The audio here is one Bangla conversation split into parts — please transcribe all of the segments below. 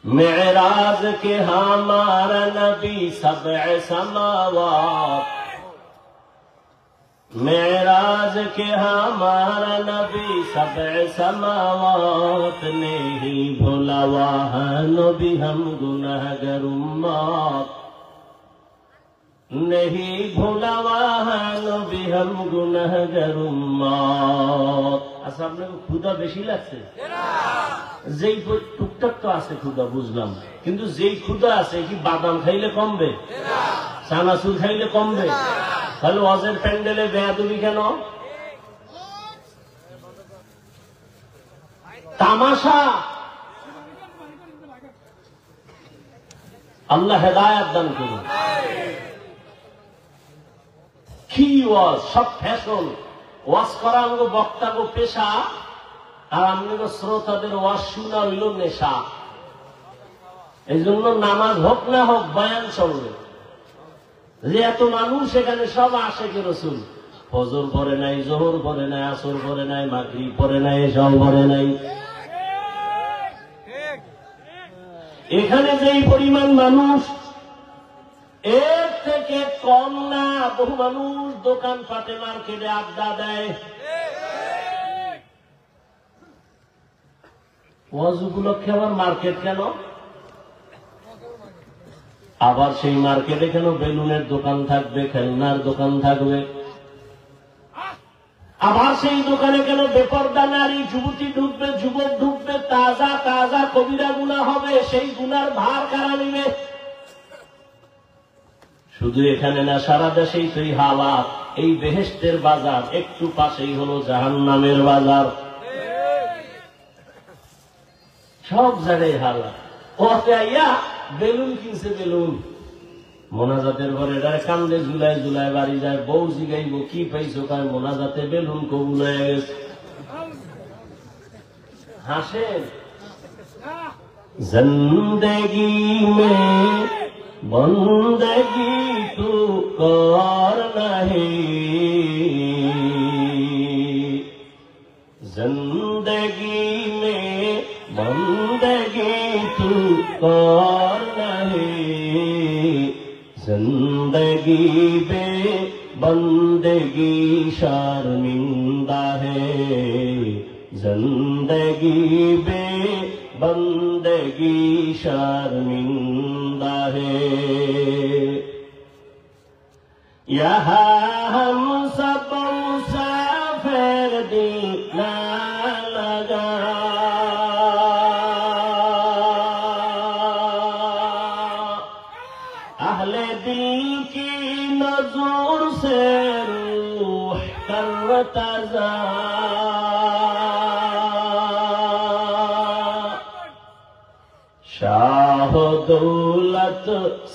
मेराज के हमारा नबी सबअ समावात, मेराज के हमारा नबी सबअ समावात, नहीं भूला वह नबी हम गुनहगार उम्मत, नहीं भूला वह नबी हम गुनहगार उम्मत। আচ্ছা আপনাকে ক্ষুধা বেশি লাগছে? যেই টুকটাক তো আছে ক্ষুধা বুঝলাম, কিন্তু যেই ক্ষুধা আছে কি বাদাম খাইলে কমবে? চানাচুর খাইলে কমবে? তাহলে ওয়াজের প্যান্ডেলে বেয়াদবি কেন? তামাশা। আল্লাহ হেদায়েত দান করুন। কি ওয়াজ, সব ফ্যাশন। ওয়াজ করা আমগো বক্তাগো পেশা, আর আমগো শ্রোতাদের ওয়াজ শোনা হইল নেশা। এই জন্য নামাজ হোক না হোক বয়ান চলবে। যে এত মানুষ এখানে সব আশিকে রাসূল, ফজর পড়ে নাই, যোহর পড়ে নাই, আসর পড়ে নাই, মাগরিব পড়ে নাই, এশাও পড়ে নাই। এখানে যেই পরিমাণ মানুষ, এর থেকে কম না। বহু মানুষ দোকান পাটে মার্কেটে আড্ডা দেয়। ওয়াজ উপলক্ষে আবার মার্কেট কেন? আবার সেই মার্কেটে কেন বেলুনের দোকান থাকবে, খেলনার দোকান থাকবে? আবার সেই দোকানে কেন বেপরদা নারী যুবতী ঢুকবে, যুবক ঢুকবে, তাজা তাজা কবিরা গুনাহ হবে। সেই গুনার ভার কারা নিবে? শুধু এখানে না, সারা দেশেই তো এই হালাত। এই বেহেশতের বাজার একটু পাশেই হলো জাহান্নামের বাজার। সব জায়গায় হালাত। ওতে আইয়া বেলুন কিনছে, বেলুন মোনাজাতের ঘরে কান্দে ঝুলায় ঝুলায় বাড়ি যায়। বউ জিগাইব কি পাইছো? কার মোনাজাতে বেলুন কবুল হয়ে গেছে। হাসেন। জিন্দেগি মে বন্দেগি তু কর নাহি, জিন্দেগি মে বন্দেগি তু কর নাহি, जिंदगी बे बंदगी शर्मिंदा है, जिंदगी बे बंदगी शर्मिंदा है। यहाँ हम सब मुसाफिर दिल ना लगा, अहले दिल की नजर से रूह तरोताजा, शाह दौलत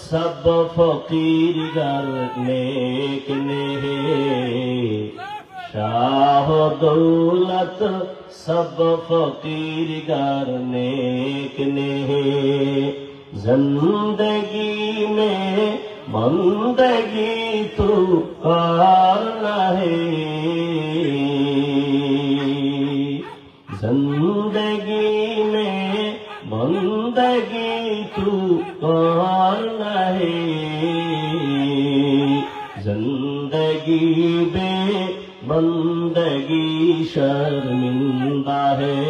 सब फकीर गर नेक ने, शाह दौलत सब फकीर गर नेक ने, जिंदगी में बंदगी तू करना है, जिंदगी में बंदगी तू करना है, जिंदगी में बंदगी शर्मिंदा है,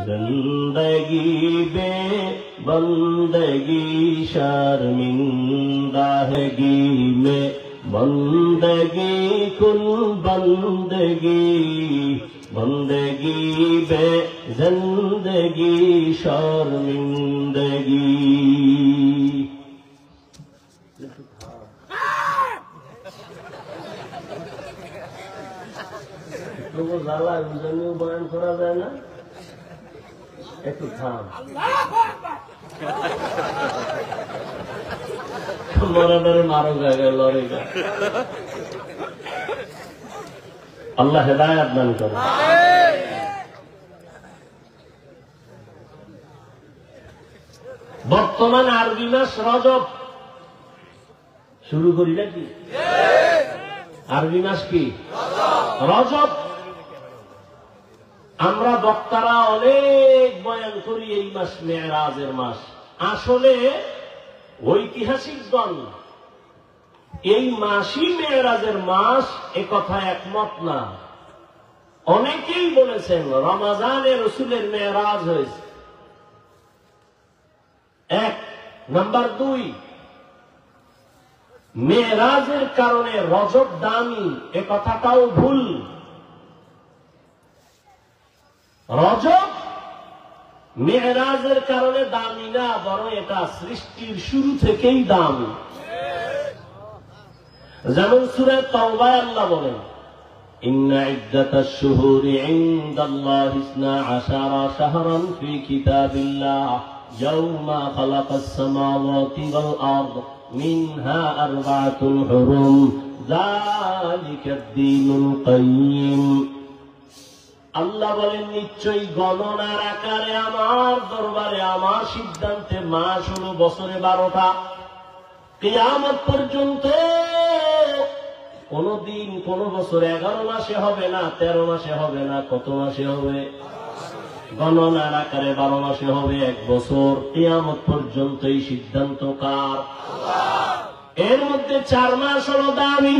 जिंदगी बे बंदगी शर्मिंदा है, में बंदगी कुल बंदगी, बंदगी बे जिंदगी शर्मिंदगी। तो वो ज़ाला गुजरने बयान करा जाए ना, একটু থাম। মরাদারে মারো জায়গায় লড়ে গা। আল্লাহ হেদায়েত দান করে। বর্তমান আরবি মাস রজব শুরু করি নাকি? আরবি মাস কি? রজব। আমরা বক্তারা অনেক বয়ান করি এই মাস মেরাজের মাস। আসলে ঐতিহাসিকগণ এই মাসই মেরাজের মাস এ কথা একমত না। অনেকেই বলেছেন রমাজানে রসুলের মেরাজ হয়েছে। এক নাম্বার দুই, মেরাজের কারণে রজব দামি এ কথাটাও ভুল। রজব মেরাজের কারণে দামি না, বরং এটা সৃষ্টির শুরু থেকেই দামি। যেমন সূরা তাওবায় আল্লাহ বলেন, ইন্না ইদ্দাতাশ শুহুরি ইনদাল্লাহি 12 শাহরান ফি কিতাবিল্লাহ ইয়াওমা খালাকাস সামাওয়াতি ওয়াল আরদ মিনহা আরবাআতুন হুরুম যালিকাদ দীনুল কাইয়্যিম। আল্লাহ বলেন, নিশ্চয়ই গণনার আকারে আমার দরবারে আমার সিদ্ধান্তে মাস হলো বছরে 12টা। কিয়ামত পর্যন্ত কোনদিন কোন বছর 11 মাসে হবে না, 13 মাসে হবে না, কত মাসে হবে? গণনার আকারে 12 মাসে হবে 1 বছর। কিয়ামত পর্যন্ত এই সিদ্ধান্ত কার? এর মধ্যে 4 মাস হলো দামি।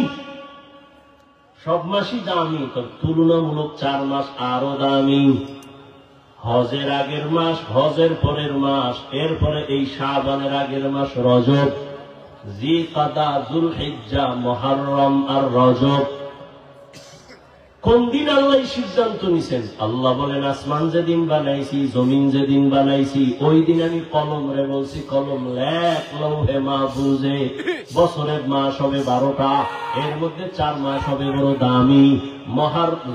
সব মাসই দামি, তুলনামূলক 4 মাস আরো দামি। হজের আগের মাস, হজের পরের মাস, এরপরে এই শাবানের আগের মাস রজব, জিকাদা, যুলহিজ্জা, মুহররম আর রজব। কোন দিন আল্লাহ সিদ্ধান্ত নিছেন? আল্লাহ বলেন, আসমান যেদিন বানাইছি, জমিন যেদিন বানাইছি, ওই দিন আমি কলম রে বলছি, কলম লেখ লৌহে মাহফুজে। বছরের মাস হবে 12টা, এর মধ্যে 4 মাস হবে বড় দামি,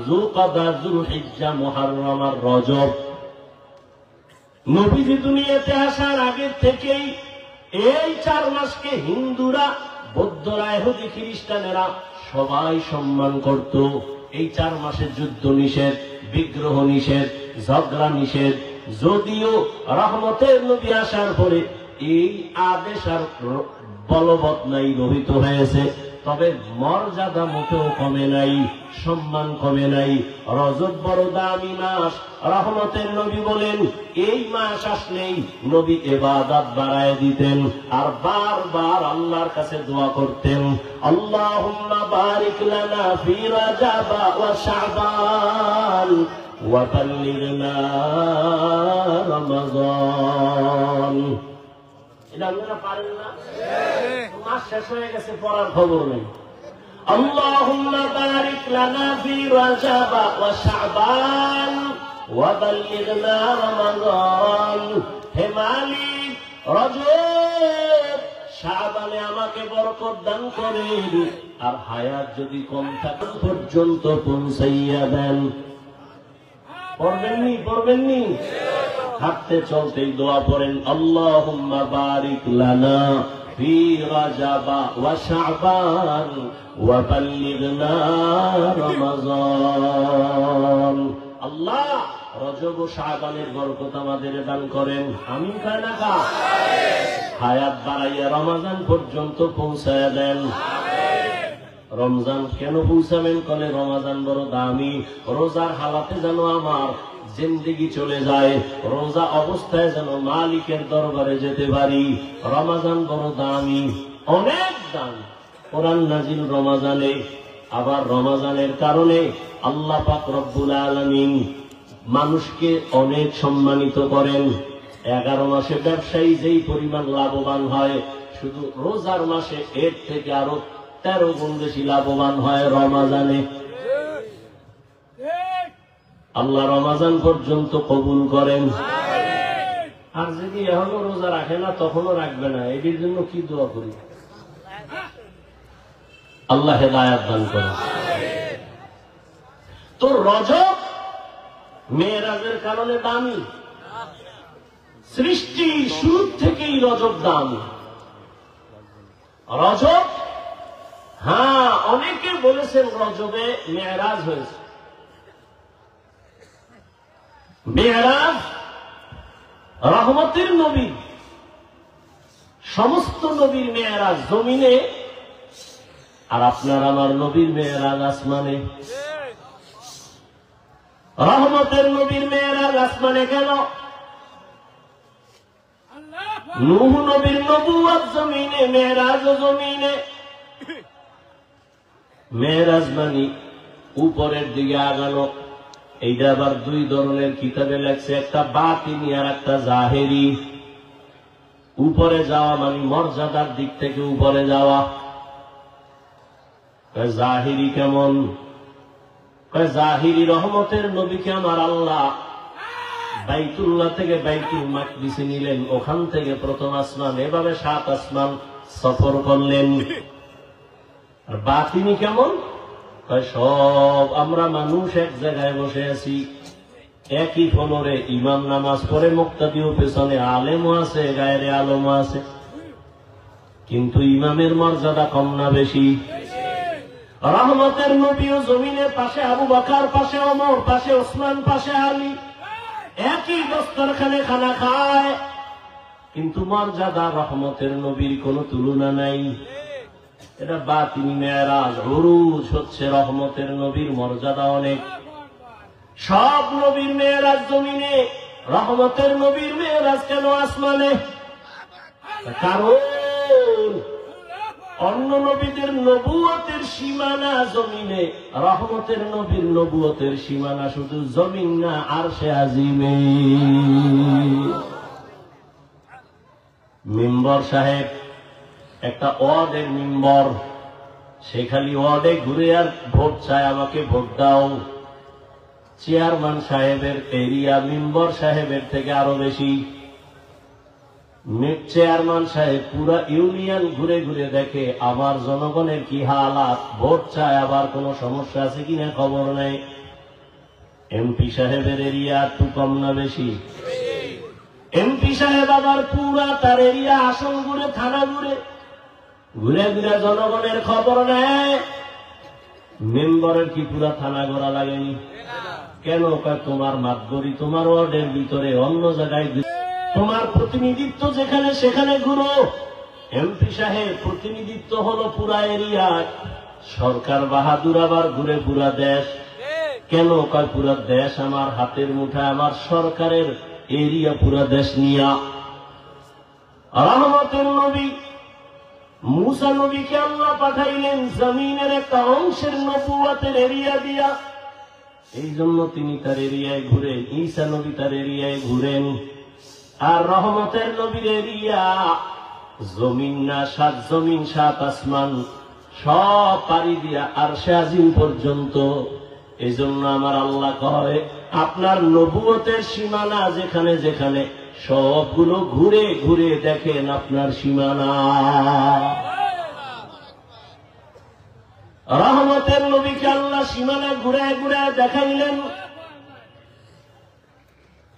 জিকাদা, যুলহিজ্জা, মুহররম আর রজব। নবীজি দুনিয়াতে আসার আগে থেকেই এই 4 মাসকে হিন্দুরা, বৌদ্ধরা, ইহুদি, খ্রিস্টানেরা সবাই সম্মান করত। এই 4 মাসের যুদ্ধ নিষেধ, বিগ্রহ নিষেধ, ঝগড়া নিষেধ। যদিও রহমতের নবী আসার পরে এই আদেশ আর বলবৎ নাই, রহিত হয়েছে, তবে মর্যাদা মোটেও কমে নাই, সম্মান কমে নাই। রজব বড় দামি মাস। রহমতের নবী বলেন, এই মাস আসলেই নবী ইবাদত বাড়ায় দিতেন আর বারবার আল্লাহর কাছে দোয়া করতেন, আল্লাহুম্মা বারিক লানা ফি রাজাব ওয়া শাবান ওয়া বাল্লিগনা রমাদান। এটা আপনারা পারেন না? মাস শেষ হয়ে গেছে, পড়ার খবর নেই। আল্লাহুম্মা বারিক লানা ফি রাজাব ওয়া শাবান ওয়া বাল্লিগনা রমাদান। হে মালিক, রজব শাবানে আমাকে বরকত দান করেন, আর হায়াত যদি কম থাকে পর্যন্ত পৌঁছাইয়া দেন। পড়বেননি? পড়বেননি? হাঁটতে চলতেই দোয়া পড়েন, আল্লাহুম্মা বারিক লানা ফি রাজাব ওয়া শাবান ওয়া বাল্লিগনা রমাদান। আল্লাহ রজব ও শাবানের বরকত আমাদের দান করেন। আমিন কয় না কা? হায়াত বাড়াইয়া রমাদান পর্যন্ত পৌঁছায়া দেন। রমজান কেন পৌঁছাবেন? কলে রমাদান বড় দামি। রোজার হালাতে যেন আমার জিন্দেগি চলে যায়, রোজা অবস্থায় যেন মালিকের দরবারে যেতে পারি। রমাদান বড় দামি, অনেক দাম। কোরআন নাজিল রমাজানে, আবার রমাজানের কারণে আল্লাহ পাক রব্বুল আলামিন মানুষকে অনেক সম্মানিত করেন। 11 মাসে ব্যবসায়ী যেই পরিমাণ লাভবান হয়, শুধু রোজার মাসে এর থেকে আরো 13 গুণ বেশি লাভবান হয় রমাজানে। আল্লাহ রমাজান পর্যন্ত কবুল করেন। আর যদি এখনো রোজা রাখে না, তখনও রাখবে না। এটির জন্য কি দোয়া করি? আল্লাহ হেদায়াত দান করেন। তো রজব মেরাজের কারণে দামি, সৃষ্টি শুরু থেকেই রজব দামি। রজব, হ্যাঁ, অনেকে বলেছেন রজবে মেরাজ হয়েছে। মেরাজ রহমতের নবী, সমস্ত নবীর মেরাজ জমিনে, আর আপনার আমার নবীর মেরাজ আসমানে। রহমতের নবীর মেয়েরাজ আসমানে কেন? নূহ নবীর নবুয়ত জমিনে, মেয়েরাজ জমিনে। মেয়েরাজ মানে উপরের দিকে আগানো। এইটা আবার দুই ধরনের কিতাবে লেখছে, একটা বাতিনি আর একটা জাহেরি। উপরে যাওয়া মানে মর্যাদার দিক থেকে উপরে যাওয়া। জাহিরি কেমন? জাহিরি রহমতের নবীকে আমার আল্লাহ বাইতুল্লাহ থেকে বাইতুল মাকদিসে নিলেন, ওখান থেকে প্রথম আসমান, এভাবে 7 আসমান সফর করলেন। আর বাতিনি কেমন? সব আমরা মানুষ এক জায়গায় বসে আছি, একই ফ্লোরে, ইমাম নামাজ পড়ে, মুক্তাদিও পেছনে, আলেমও আছে, গায়েরে আলমও আছে, কিন্তু ইমামের মর্যাদা কম না বেশি? রহমতের নবীও জমিনের পাশে আবু বকর, পাশে ওমর, পাশে ওসমান, পাশে আলী, একই দস্তরখানে খানা খায়, কিন্তু মর্যাদা রহমতের নবীর কোনো তুলনা নাই। এটা বাতিনি মেরাজ, উরুজ হচ্ছে রহমতের নবীর মর্যাদা অনেক। সব নবীর মেরাজ জমিনে, রহমতের নবীর মেরাজ কেন আসমানে? কারণ অন্য নবীদের নবুয়তের সীমানা জমিনে, রহমতের নবীর নবুয়তের সীমানা শুধু জমিন না, আরশে আজিমে। মিম্বর সাহেব একটা ওয়ার্ডের মিম্বর, সে খালি ওয়ার্ডে ঘুরে আর ভোট চায়, আমাকে ভোট দাও। চেয়ারম্যান সাহেবের এরিয়া মিম্বর সাহেবের থেকে আরো বেশি। চেয়ারম্যান সাহেব পুরা ইউনিয়ন ঘুরে ঘুরে দেখে আমার জনগণের কি হালাত, ভোট চায়, আবার কোন সমস্যা আছে কিনা খবর নেই। এমপি সাহেবের এরিয়া একটু কম না বেশি? এমপি সাহেব আবার পুরা তার এরিয়া, আসন ঘুরে, থানা ঘুরে, ঘুরে ঘুরে জনগণের খবর নেয়। মেম্বারের কি পুরা থানা ঘোরা লাগেনি? কেন? তোমার মাতবরি তোমার ওয়ার্ডের ভিতরে, অন্য জায়গায় তোমার প্রতিনিধিত্ব যেখানে সেখানে ঘুরো। এমপি সাহেব প্রতিনিধিত্ব হলো পুরা এরিয়ায়, সরকার বাহাদুর আবার ঘুরে পুরা দেশ। কেন? পুরা দেশ আমার হাতের মুঠায়, আমার সরকারের এরিয়া পুরা দেশ নিয়া। রহমতের নবী মুসা নবীকে আল্লাহ পাঠাইলেন জমিনের একটা অংশের নবুয়তের এরিয়া দিয়া, এই জন্য তিনি তার এরিয়ায় ঘুরেন। ঈসা নবী তার এরিয়ায় ঘুরেন। আর রহমতের নবীর এরিয়া জমিন না, 7 জমিন 7 আসমান সব পাড়ি দিয়া আরশে আজিম পর্যন্ত। এই জন্য আমার আল্লাহ কয়, আপনার নবুয়তের সীমানা যেখানে যেখানে, সবগুলো ঘুরে ঘুরে দেখেন আপনার সীমানা। রহমতের নবীকে আল্লাহ সীমানা ঘুরে ঘুরে দেখাইলেন।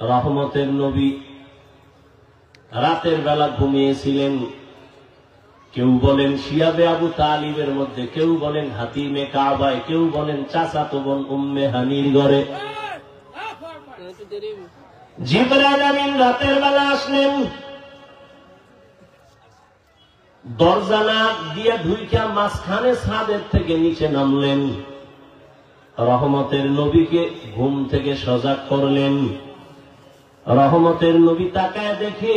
রহমতের নবী রাতের বেলা ঘুমিয়েছিলেন। কেউ বলেন শিয়াবে আবু তালিবের মধ্যে, কেউ বলেন হাতিমে কাবায়, কেউ বলেন চাচাতো বোন উম্মে হানির ঘরে। জিবরাইল আমিন রাতের বেলা আসলেন, দরজা না দিয়ে ঢুইকা মাঝখানে ছাদের থেকে নিচে নামলেন। রহমতের নবীকে ঘুম থেকে সজাগ করলেন। রহমতের নবী তাকায় দেখে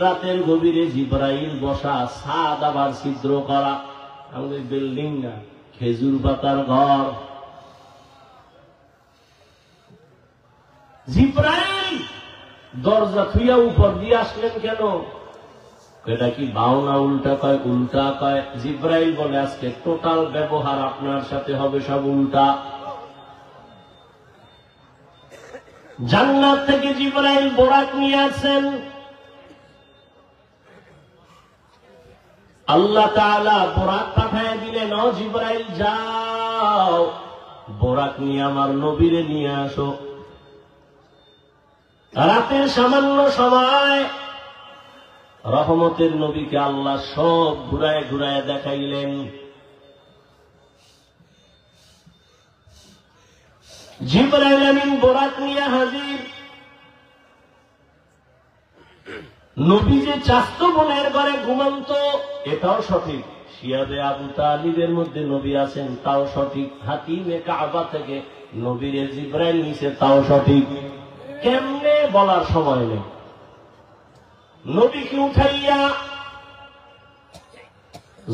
রাতের গভীরে জিবরাইল বসা, ছাদ আবার ছিদ্র করা, আমাদের বিল্ডিং না, খেজুর পাতার ঘর। জিবরাইল দরজা থুইয়া উপর দিয়ে আসলেন কেন? এটা কি বাউনা উল্টা কয়? উল্টা কয়। জিবরাইল বলে আজকে টোটাল ব্যবহার আপনার সাথে হবে সব উল্টা। জান্নাত থেকে জিবরাইল বোরাক নিয়ে আসেন। আল্লাহ তাআলা বোরাক পাঠায় দিলেন, ও জিবরাইল যাও, বোরাক নিয়ে আমার নবীরে নিয়ে আসো। রাতের সামান্য সময় রহমতের নবীকে আল্লাহ সব ঘুরায় ঘুরায় দেখাইলেন। জিবরাইল আমিন বোরাক নিয়ে হাজির। নবী যে চাস্তো বোনের ঘরে ঘুমন্ত, এটাও সঠিক। শিয়াবে আবু তালিবের মধ্যে নবী আছেন, তাও সঠিক। হাতিমে কাবা থেকে নবীর জিব্রাইল নিচে, তাও সঠিক। কেমনে বলার সময় নেই। নবীকে উঠাইয়া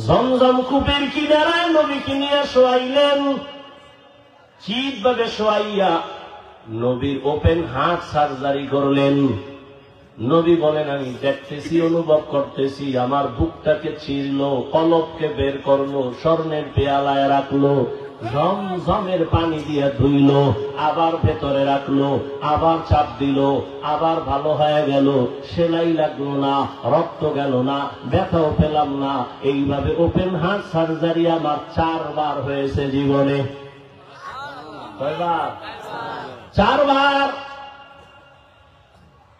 জমজম কূপের কিনারায় নবীকে নিয়ে শোয়াইলেন। চিৎভাবে শোয়াইয়া নবীর ওপেন হার্ট সার্জারি করলেন। নবী বলেন, আমি দেখতেছি, অনুভব করতেছি, আমার বুকটাকে ছিঁড়লো, কলবকে বের করলো, স্বর্ণের পেয়ালায় রাখলো, ঝমঝমের পানি দিয়ে ধুইল, আবার ভেতরে রাখলো, আবার চাপ দিল, আবার ভালো হয়ে গেল, সেলাই লাগলো না, রক্ত গেল না, ব্যথাও পেলাম না। এইভাবে ওপেন হার্ট সার্জারি আমার 4 বার হয়েছে জীবনে। কয়বার? 4 বার।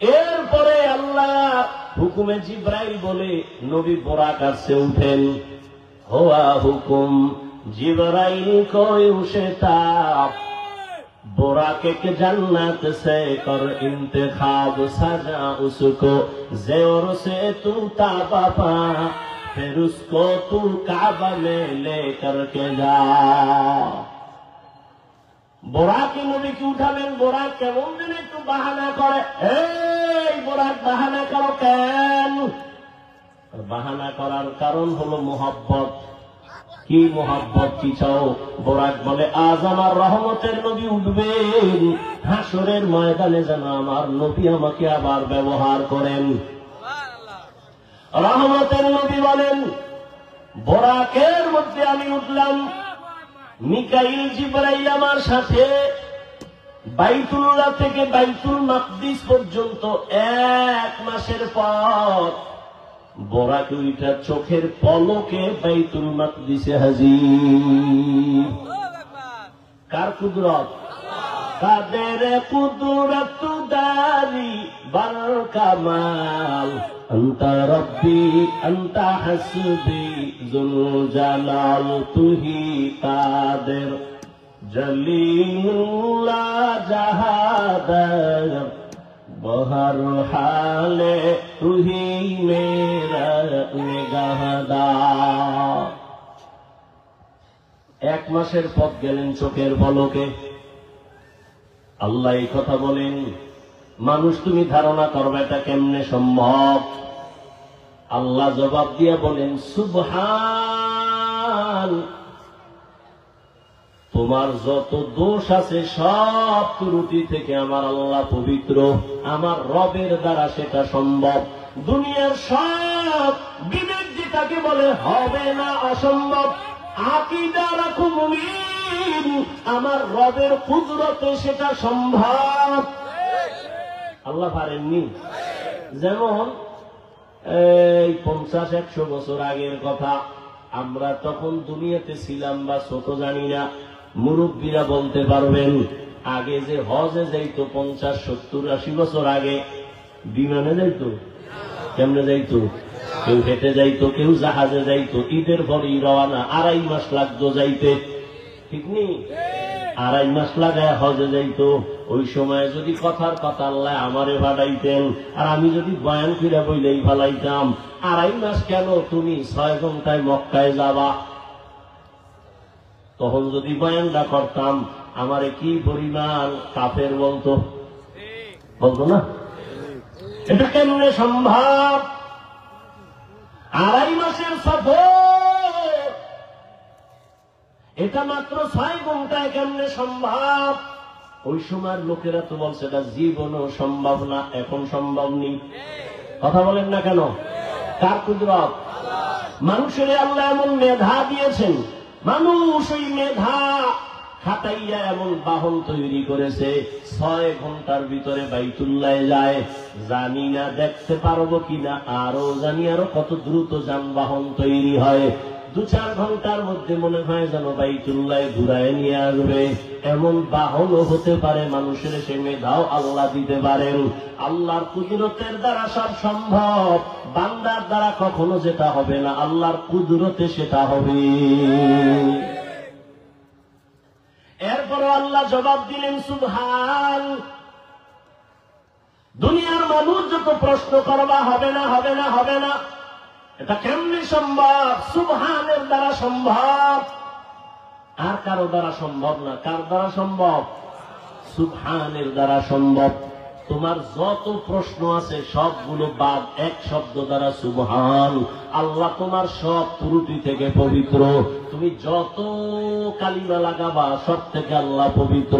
এরপরে আল্লাহ হুকুমে জিব্রাইল বলে, নবী বোরাক আসছে, উঠেন। হুয়া হুকুম जिब्राइल को उशताब बुराके के जन्नत से कर इंतखाब सजा उसको ज़ेवर से तू ताबा पा फिर उसको तू काबा में लेकर के जा। বোরাকে নবীকে উঠালেন। বোরাক কেমন দিন একটু বাহানা করে, এই বোরাক বাহানা করো কেন? বাহানা করার কারণ হলো মোহাব্বত। কি মোহাব্বত, কি চাও? বোরাক বলে, আজ আমার রহমতের নবী উঠবেন, হাসরের ময়দানে যেন আমার নবী আমাকে আবার ব্যবহার করেন। রহমতের নবী বলেন, বোরাকের মধ্যে আমি উঠলাম, মিকাইল জিব্রাইল আমার সাথে, বাইতুল্লাহ থেকে বাইতুল মাকদিস পর্যন্ত 1 মাসের পথ। বোরাকে উঠা চোখের পলকে বাইতুল মাকদিসে হাজির। কার কুদরত? কাদের কুদরত দারি বার কামাল, আনতা রব্বি আনতা হাসবি যুল জালাল, তুহি কাদের জলিলুল্লাহ জাহাদার, বহর হালে তুহি মেরা নিগাহদার। 1 মাসের পথ গেলেন চোখের পলকে। আল্লাহ এই কথা বলেন, মানুষ তুমি ধারণা করবে এটা কেমনে সম্ভব? আল্লাহ জবাব দিয়া বলেন, সুবহান, তোমার যত দোষ আছে সব ত্রুটি থেকে আমার আল্লাহ পবিত্র, আমার রবের দ্বারা সেটা সম্ভব। দুনিয়ার সব বিবেক যেটাকে বলে হবে না, অসম্ভব, আকীদা রাখো মুমিন, আমার রবের কুদরতে সেটা সম্ভব। আল্লাহ পারেননি? যেমন এই 50-100 বছর আগের কথা, আমরা তখন দুনিয়াতে ছিলাম বা ছোট জানি না, মুরব্বীরা বলতে পারবেন, আগে যে হজে যাইতো 50-70-80 বছর আগে, বিমানে যাইতো। কেমনে যাইতো? কেউ হেঁটে যাইতো, কেউ জাহাজে যাইতো। ঈদের পরই রওনা, 2.5 মাস লাগতো যাইতে, ঠিক নেই? 2.5 মাস লাগায় হজে যাইতো। ওই সময় যদি কথার কথা আল্লাহ আমারে ভাড়াইতেন, আর আমি যদি বয়ান ফিরা বইলেই ভালাইতাম, 2.5 মাস কেন, তুমি 6 ঘন্টায় মক্কায় যাবা। তখন যদি বয়ানটা করতাম, আমারে কি পরিমাণ কাফের বলতো, বলতো না? এটা কেমনে সম্ভব? 2.5 মাসের সফর, এটা মাত্র 6 ঘন্টায় কেমনে সম্ভব? ওই সময়ের লোকেরা তো বলছে এটা জীবনও সম্ভব না, এখন সম্ভব নেই। কথা বলেন না কেন? কার কুদরত? মানুষের আল্লাহ এমন মেধা দিয়েছেন, মানুষ ওই মেধা খাটাইয়া এমন বাহন তৈরি করেছে, 6 ঘন্টার ভিতরে বাইতুল্লাহ যায়। জানি না দেখতে পারবো কিনা, আরো জানি আরো কত দ্রুত যানবাহন তৈরি হয়। 2-4 ঘন্টার মধ্যে মনে হয় যেন বাইতুল্লাহ ঘুরায় নিয়ে আসবে। এমন বাহনও হতে পারে, মানুষের সে মেধাও আল্লাহ দিতে পারেন। আল্লাহর কুদরতের দ্বারা সব সম্ভব, বান্দার দ্বারা কখনো যেটা হবে না, আল্লাহর কুদরতে সেটা হবে। এরপর আল্লাহ জবাব দিলেন, সুবহান। দুনিয়ার মানুষ যত প্রশ্ন করবা, হবে না, হবে না, হবে না, এটা কেমনে সম্ভব? সুবহানের দ্বারা সম্ভব। আর কারো দ্বারা সম্ভব না। কার দ্বারা সম্ভব? সুবহানের দ্বারা সম্ভব। তোমার যত প্রশ্ন আছে সবগুলো বাদ, এক শব্দ দ্বারা সুবহান। আল্লাহ তোমার সব ত্রুটি থেকে পবিত্র। তুমি যত কালিমা লাগাবা সব থেকে আল্লাহ পবিত্র।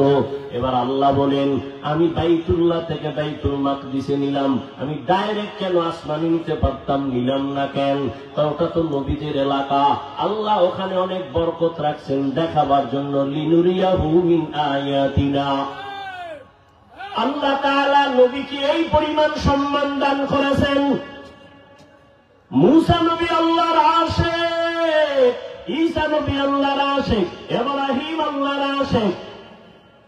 এবার আল্লাহ বলেন, আমি বাইতুল্লাহ থেকে বাইতুল মাকদিসে নিলাম, আমি ডাইরেক্ট কেন আসমানে নিতে পারতাম, নিলাম না কেন? ওটা তো নবীদের এলাকা, আল্লাহ ওখানে অনেক বরকত রাখছেন দেখাবার জন্য। লিনুরিয়াহু মিন আয়াতিনা। আল্লাহ তাআলা নবীকে এই পরিমাণ সম্মান দান করেছেন। মুসা নবী আল্লাহর আশিক, ঈসা নবী আল্লাহর আশিক, ইব্রাহিম আল্লাহর আশিক,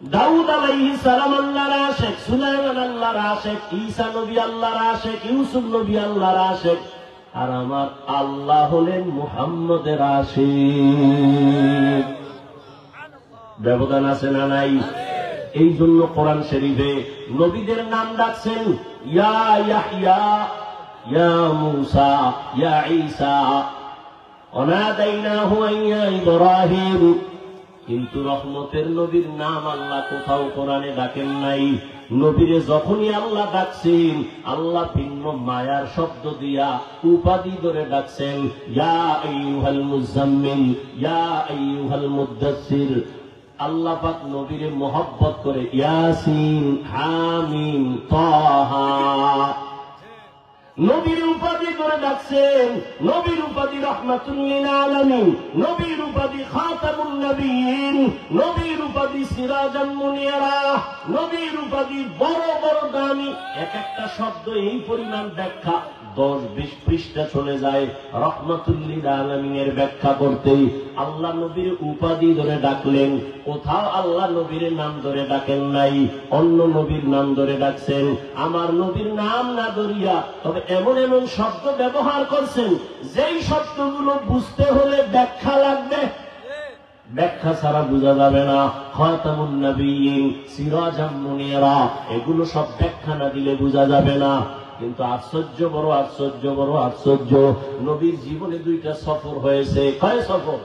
দাউদ আলাইহিস সালাম আল্লাহর আশিক, সুলাইমান আল্লাহর আশিক, ঈসা নবী আল্লাহর আশিক, ইউসুফ নবী আল্লাহর আশিক। আর আমার আল্লাহ হলেন মুহাম্মদের আশিক। ব্যবধান আছে না নাই? এই জন্য কোরআন শরীফে নবীদের নাম ডাকছেন ইয়া ইয়াহইয়া, ইয়া মূসা, ইয়া ঈসা, ওয়ানাদাইনাহু ইয়া ইব্রাহিম। কিন্তু রহমতের নবীর নাম আল্লাহ কোথাও কোরআনে ডাকেন নাই। নবীরে যখনই আল্লাহ ডাকছেন, আল্লাহ ভিন্ন মায়ার শব্দ দিয়া উপাধি ধরে ডাকছেন, ইয়া আইয়ুহাল মুজাম্মিল, ইয়া আইয়ুহাল মুদ্দাসসির। আল্লাহ পাক নবীরে মোহব্বত করে ইয়াসিন, হামিম, তাহা। নবীর উপাধি করে ডাকছেন। নবীর উপাধি রাহমাতুল লিল আলামিন, নবীর উপাধি খাতামুন নবিয়্যিন, নবীর উপাধি সিরাজাম মুনিরা, নবীর উপাধি বড় বড় দামি। এক একটা শব্দ এই পরিমাণ ব্যাখ্যা 10-20 পৃষ্ঠা চলে যায় রাহমাতুল লিল আলামিনের ব্যাখ্যা করতেই। আল্লাহ নবীর উপাধি ধরে ডাকলেন, কোথাও আল্লাহ নবীর নাম ধরে ডাকেন নাই, অন্য নবীর নাম ধরে ডাকছেন। আমার নবীর নাম না ধরিয়া তবে এমন এমন শব্দ ব্যবহার করছেন যেই শব্দগুলো বুঝতে হলে ব্যাখ্যা লাগবে, ব্যাখ্যা ছাড়া বোঝা যাবে না। খাতামুন নবিয়্যিন, সিরাজাম মুনিরা, এগুলো সব ব্যাখ্যা না দিলে বোঝা যাবে না। কিন্তু আশ্চর্য, বড় আশ্চর্য, বড় আশ্চর্য, নবীর জীবনে 2টা সফর হয়েছে। কয় সফর?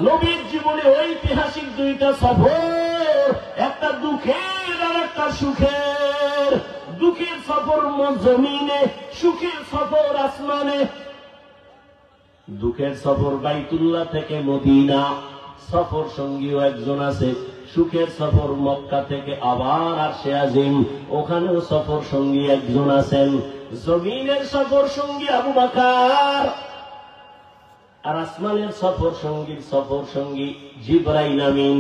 নবীর জীবনে ঐতিহাসিক 2টা সফর, একটা দুঃখের আর একটা সুখের। দুঃখের সফর জমিনে, সুখের সফর আসমানে। দুঃখের সফর বাইতুল্লাহ থেকে মদিনা, সফর সঙ্গীও একজন আছে। সুখের সফর মক্কা থেকে আবার আরশে আজিম, ওখানেও সফর সঙ্গী একজন আছেন। জমিনের সফর সঙ্গী আবু বকর, আর আসমানের সফর সঙ্গী জিবরাইল আমিন।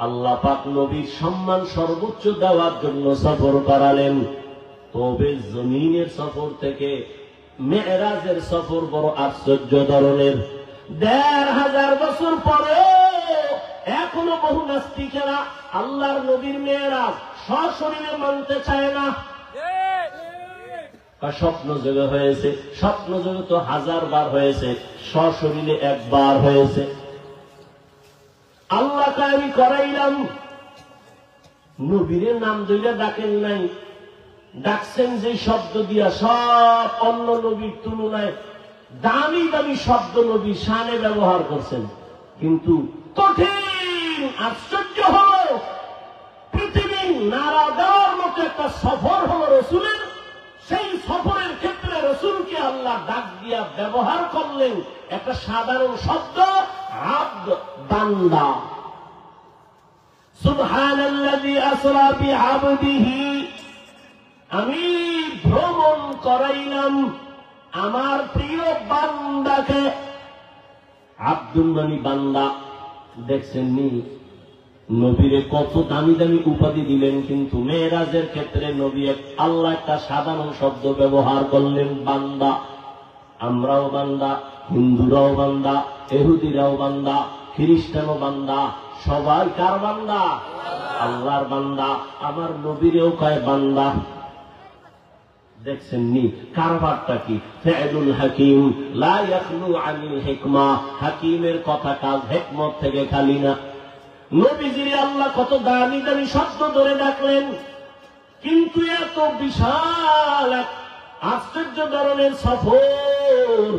আল্লাহ পাক নবীর সম্মান সর্বোচ্চ দেওয়ার জন্য সফর করালেন। তবে জমিনের সফর থেকে মেরাজের সফর বড় আশ্চর্য ধরনের। 1500 বছর পরে এখনো বহু নাস্তিকেরা আল্লাহর নবীর মেরাজ সশরীরে মানতে চায় না। স্বপ্ন যোগে হয়েছে, স্বপ্ন যোগে তো 1000 বার হয়েছে, সশরীরে একবার হয়েছে। আল্লাহকে আমি করাইলাম, নবীর নাম ধরে ডাকেন নাই, ডাকছেন যে শব্দ দিয়া সব অন্য নবীর তুলনায় দামি দামি শব্দ নবী শানে ব্যবহার করছেন। কিন্তু কঠিন আশ্চর্য হল, পৃথিবী নাড়া দেওয়ার মতো একটা সফর হল রসুলের। সেই সফরের ক্ষেত্রে রসুলকে আল্লাহ ডাক দিয়া ব্যবহার করলেন একটা সাধারণ শব্দ, আব্দ, বান্দা। সুবহানাল্লাযী আসরা বিআবদিহি, আমি ভ্রমণ করাইলাম আমার প্রিয় বান্দাকে। আব্দুল মানে বান্দা। দেখছেন নি নবীরে কত দামি দামি উপাধি দিলেন, কিন্তু মেরাজের ক্ষেত্রে নবী আল্লাহ একটা সাধারণ শব্দ ব্যবহার করলেন, বান্দা। আমরাও বান্দা, হিন্দুরাও বান্দা, ইহুদিরাও বান্দা, খ্রিস্টানও বান্দা, সবাই কার বান্দা? আল্লাহর বান্দা। আমার নবীরেও কয় বান্দা। দেখছেন নি কারবারটা কি? ফি'লুল হাকিম লা ইয়াখলু আনিল হিকমা, হাকিমের কথা কাজ হিকমত থেকে খালি না। নবীজির আল্লাহ কত দামি দামি শব্দ ধরে ডাকলেন, কিন্তু এত বিশাল এক আশ্চর্য ধরনের সফর